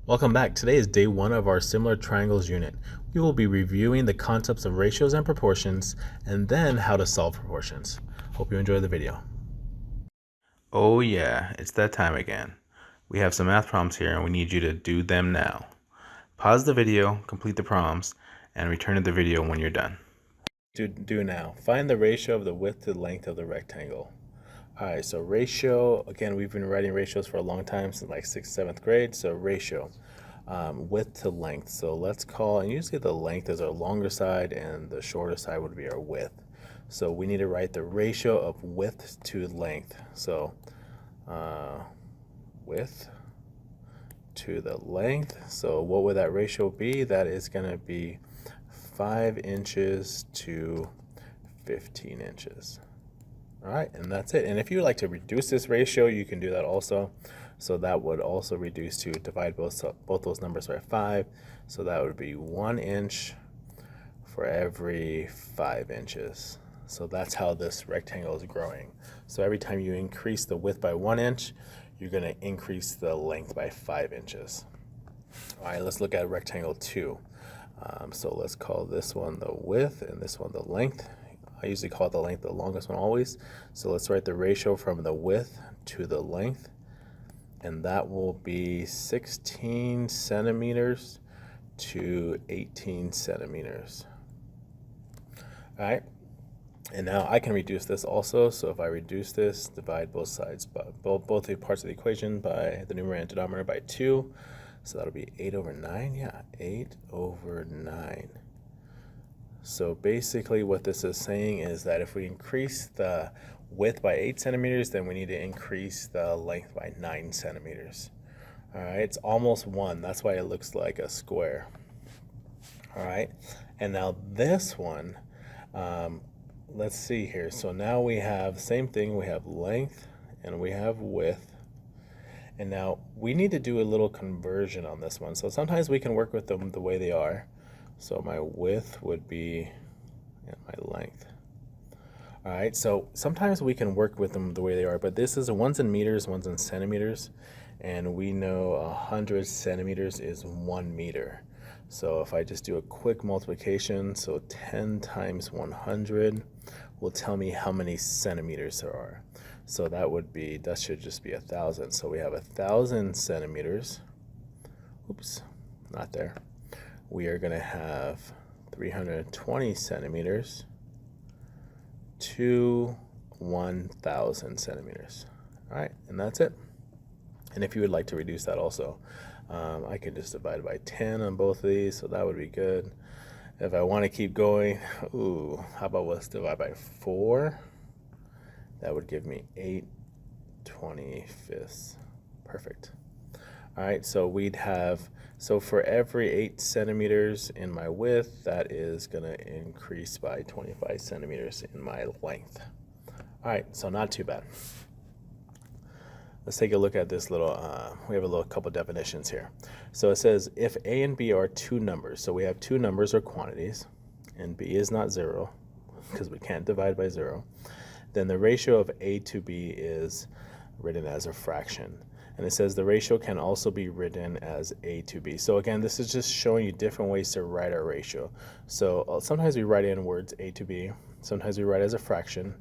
Welcome back. Today is day one of our similar triangles unit. We will be reviewing the concepts of ratios and proportions and then how to solve proportions. Hope you enjoy the video. Oh yeah, it's that time again. We have some math problems here and we need you to do them now. Pause the video, complete the problems, and return to the video when you're done. Do now. Find the ratio of the width to the length of the rectangle. All right, so ratio, again, we've been writing ratios for a long time, since like 6th, 7th grade. So ratio, width to length. So let's call, and usually the length is our longer side and the shorter side would be our width. So we need to write the ratio of width to length. So width to the length. So what would that ratio be? That is going to be 5 inches to 15 inches. All right, and that's it. And if you would like to reduce this ratio, you can do that also. So that would also reduce to divide both those numbers by 5. So that would be 1 inch for every 5 inches. So that's how this rectangle is growing. So every time you increase the width by 1 inch, you're going to increase the length by 5 inches. All right, let's look at rectangle 2. So let's call this one the width and this one the length. I usually call the length the longest one always. So let's write the ratio from the width to the length. And that will be 16 centimeters to 18 centimeters. All right. And now I can reduce this also. So if I reduce this, divide both sides, by both the parts of the equation by the numerator and denominator by 2. So that'll be 8 over 9. Yeah, 8 over 9. So basically what this is saying is that if we increase the width by 8 centimeters, then we need to increase the length by 9 centimeters. All right, it's almost 1. That's why it looks like a square. All right, and now this one, let's see here. So now we have the same thing. We have length and we have width. And now we need to do a little conversion on this one. So sometimes we can work with them the way they are. So my width would be my length. All right, so sometimes we can work with them the way they are, but this is one's in meters, one's in centimeters, and we know 100 centimeters is 1 meter. So if I just do a quick multiplication, so 10 times 100 will tell me how many centimeters there are. So that should just be 1,000. So we have 1,000 centimeters. Oops, not there. We are going to have 320 centimeters to 1,000 centimeters. All right, and that's it. And if you would like to reduce that also, I can just divide by 10 on both of these, so that would be good. If I want to keep going, how about let's divide by 4? That would give me 8/25. Perfect. All right, so we'd have, so for every 8 centimeters in my width, that is going to increase by 25 centimeters in my length. All right, so not too bad. Let's take a look at this little, we have a couple definitions here. So it says if A and B are 2 numbers, so we have 2 numbers or quantities, and B is not 0, because we can't divide by 0, then the ratio of A to B is written as a fraction. And it says the ratio can also be written as A to B. So again, this is just showing you different ways to write our ratio. So sometimes we write in words A to B, sometimes we write as a fraction,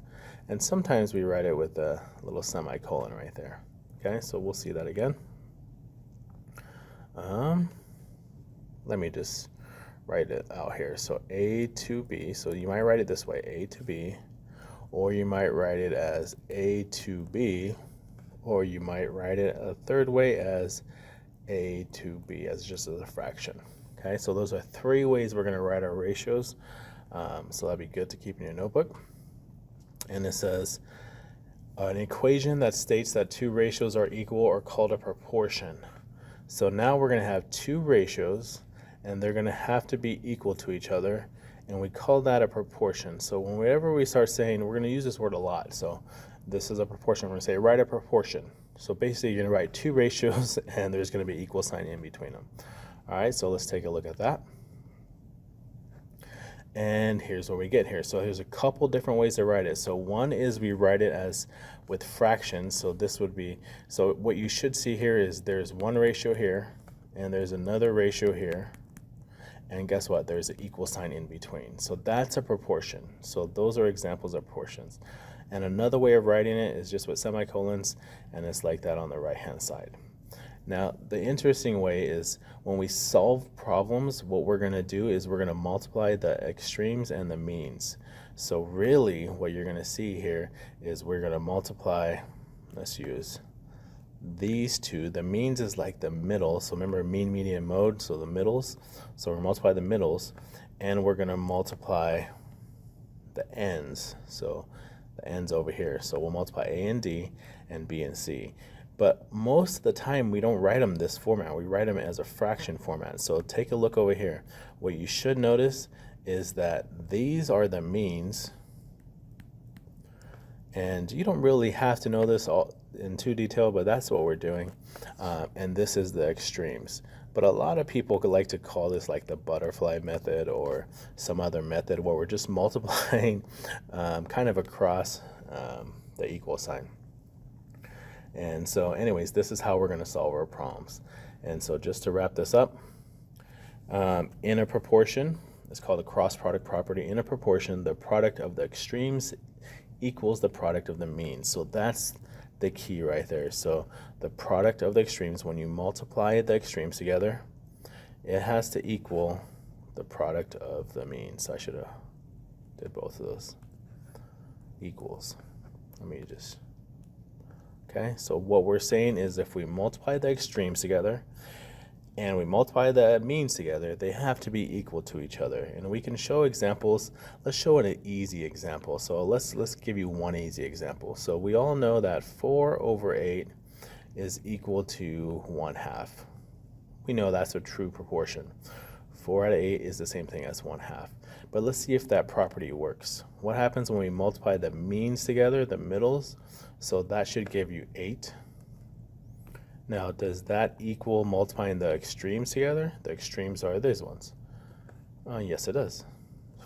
and sometimes we write it with a little semicolon right there. Okay, so we'll see that again. Let me just write it out here. So A to B, so you might write it this way, A to B, or you might write it as A to B, or you might write it a third way as A to B, as just as a fraction. Okay, so those are 3 ways we're going to write our ratios. So that'd be good to keep in your notebook. And it says an equation that states that 2 ratios are equal are called a proportion. So now we're going to have 2 ratios, and they're going to have to be equal to each other, and we call that a proportion. So whenever we start saying, we're going to use this word a lot. So this is a proportion. We're going to say write a proportion. So basically you're going to write 2 ratios and there's going to be equal sign in between them. All right, so let's take a look at that. And here's what we get here. So here's a couple different ways to write it. So one is we write it as with fractions. So this would be, so what you should see here is there's one ratio here and there's another ratio here, and guess what? There's an equal sign in between. So that's a proportion. So those are examples of proportions. And another way of writing it is just with semicolons, and it's like that on the right-hand side. Now, the interesting way is when we solve problems, what we're going to do is we're going to multiply the extremes and the means. So really, what you're going to see here is we're going to multiply, let's use these two. The means is like the middle. So remember mean, median, mode, so the middles. So we're multiply the middles, and we're going to multiply the ends. So the ends over here. So we'll multiply A and D and B and C. But most of the time we don't write them this format. We write them as a fraction format. So take a look over here. What you should notice is that these are the means. And you don't really have to know this all in too detail, but that's what we're doing. And this is the extremes. But a lot of people could like to call this like the butterfly method or some other method where we're just multiplying kind of across the equal sign. And so anyways, this is how we're going to solve our problems. And so just to wrap this up, in a proportion, it's called the cross product property. In a proportion, the product of the extremes equals the product of the means. So that's the key right there. So the product of the extremes, when you multiply the extremes together, it has to equal the product of the means. So I should have did both of those. Equals. Let me just... Okay, so what we're saying is if we multiply the extremes together and we multiply the means together, they have to be equal to each other. And we can show examples. Let's show an easy example. So let's give you one easy example. So we all know that 4 over 8 is equal to 1/2. We know that's a true proportion. 4 out of 8 is the same thing as 1/2. But let's see if that property works. What happens when we multiply the means together, the middles? So that should give you 8. Now, does that equal multiplying the extremes together? The extremes are these ones. Yes, it does.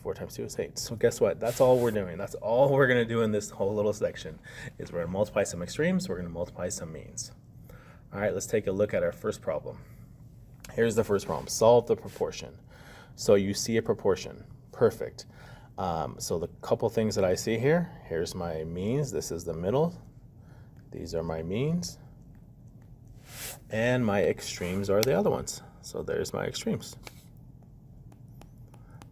4 times 2 is 8. So guess what? That's all we're doing. That's all we're going to do in this whole little section is we're going to multiply some extremes. We're going to multiply some means. All right, let's take a look at our first problem. Here's the first problem. Solve the proportion. So you see a proportion. Perfect. So the couple things that I see here, here's my means. This is the middle. These are my means. And my extremes are the other ones. So there's my extremes.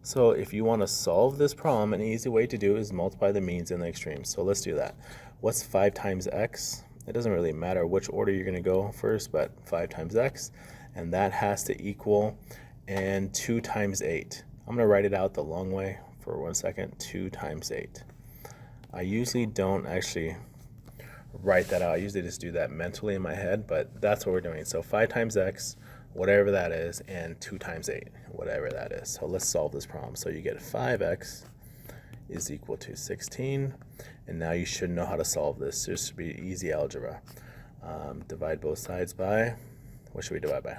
So if you want to solve this problem, an easy way to do is multiply the means and the extremes. So let's do that. What's 5 times x? It doesn't really matter which order you're going to go first, but 5 times x. And that has to equal, and 2 times 8. I'm going to write it out the long way for 1 second. 2 times 8. I usually don't actually write that out. I usually just do that mentally in my head, but that's what we're doing. So 5 times x, whatever that is, and 2 times 8, whatever that is. So let's solve this problem. So you get 5x is equal to 16, and now you should know how to solve this. This should be easy algebra. Divide both sides by, what should we divide by?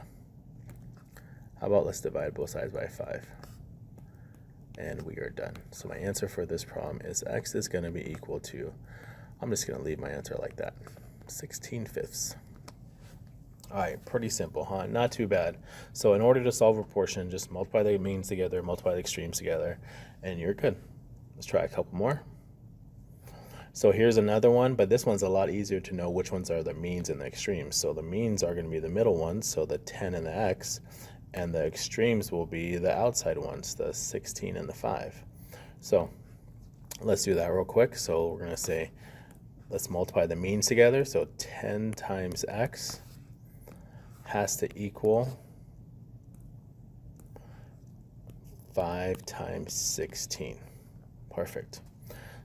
How about let's divide both sides by 5. And we are done. So my answer for this problem is x is going to be equal to, I'm just going to leave my answer like that, 16/5. All right, pretty simple, huh? Not too bad. So in order to solve a proportion, just multiply the means together, multiply the extremes together, and you're good. Let's try a couple more. So here's another one, but this one's a lot easier to know which ones are the means and the extremes. So the means are going to be the middle ones, so the 10 and the x, and the extremes will be the outside ones, the 16 and the 5. So let's do that real quick. So we're going to say, let's multiply the means together. So 10 times x has to equal 5 times 16. Perfect.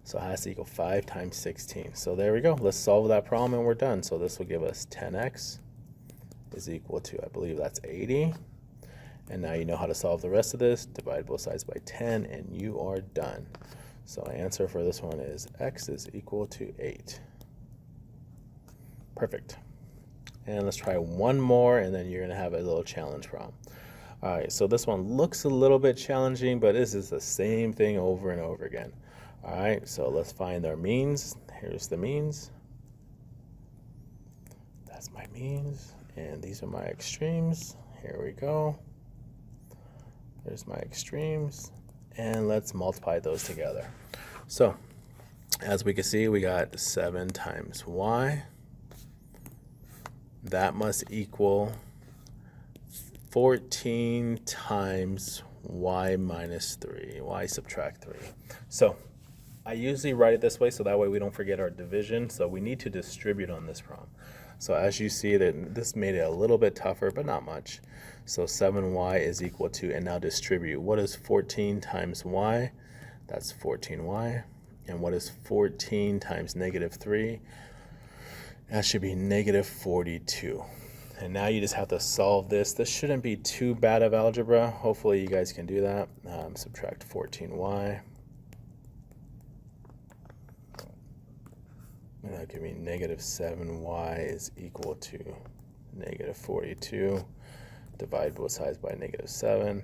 So it has to equal 5 times 16. So there we go. Let's solve that problem and we're done. So this will give us 10x is equal to, I believe that's 80. And now you know how to solve the rest of this. Divide both sides by 10 and you are done. So my answer for this one is x is equal to 8. Perfect. And let's try one more, and then you're going to have a little challenge problem. All right, so this one looks a little bit challenging, but this is the same thing over and over again. All right, so let's find our means. Here's the means. That's my means. And these are my extremes. Here we go. There's my extremes. And let's multiply those together. So as we can see, we got 7 times y. That must equal 14 times y minus 3, y subtract 3. So I usually write it this way so that way we don't forget our division. So we need to distribute on this problem. So as you see, that this made it a little bit tougher, but not much. So 7y is equal to, and now distribute. What is 14 times y? That's 14y. And what is 14 times negative 3? That should be negative 42. And now you just have to solve this. This shouldn't be too bad of algebra. Hopefully you guys can do that. Subtract 14y. And that'll give me negative 7y is equal to negative 42. Divide both sides by negative 7.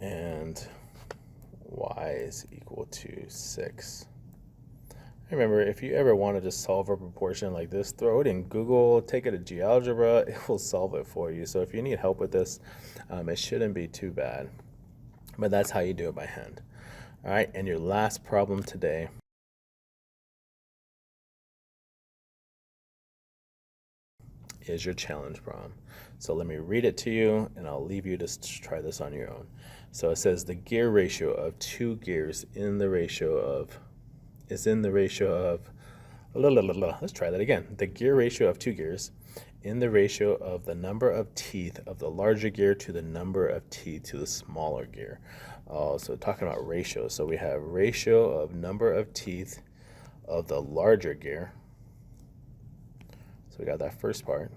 And y is equal to 6. Remember, if you ever want to just solve a proportion like this, throw it in Google, take it to GeoGebra, it will solve it for you. So if you need help with this, it shouldn't be too bad. But that's how you do it by hand. All right, and your last problem today is your challenge problem. So let me read it to you, and I'll leave you to try this on your own. So it says the gear ratio of 2 gears is in the ratio of, let's try that again. The gear ratio of 2 gears in the ratio of the number of teeth of the larger gear to the number of teeth to the smaller gear. Oh, so talking about ratios. So we have ratio of number of teeth of the larger gear. So we got that first part,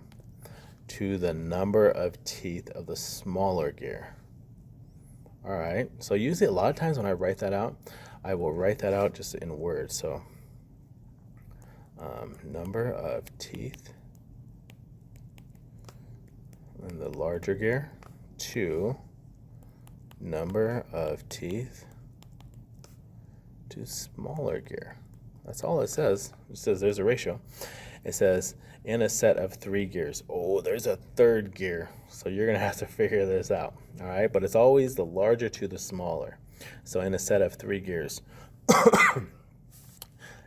to the number of teeth of the smaller gear. All right, so usually a lot of times when I write that out, I will write that out just in words. So number of teeth in the larger gear to number of teeth to smaller gear. That's all it says. It says there's a ratio. It says in a set of 3 gears. Oh, there's a third gear. So you're going to have to figure this out. All right, but it's always the larger to the smaller. So in a set of 3 gears,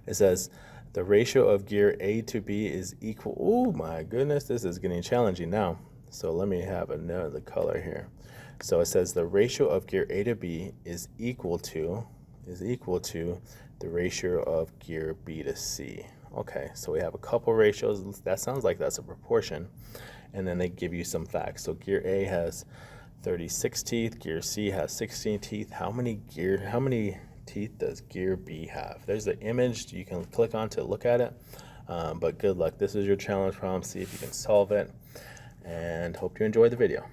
it says the ratio of gear A to B is equal. Oh my goodness, this is getting challenging now. So let me have another color here. So it says the ratio of gear A to B is equal to the ratio of gear B to C. Okay, so we have a couple ratios. That sounds like that's a proportion. And then they give you some facts. So gear A has 36 teeth, gear C has 16 teeth. How many teeth does gear B have? There's the image you can click on to look at it. But good luck. This is your challenge problem. See if you can solve it. And hope you enjoyed the video.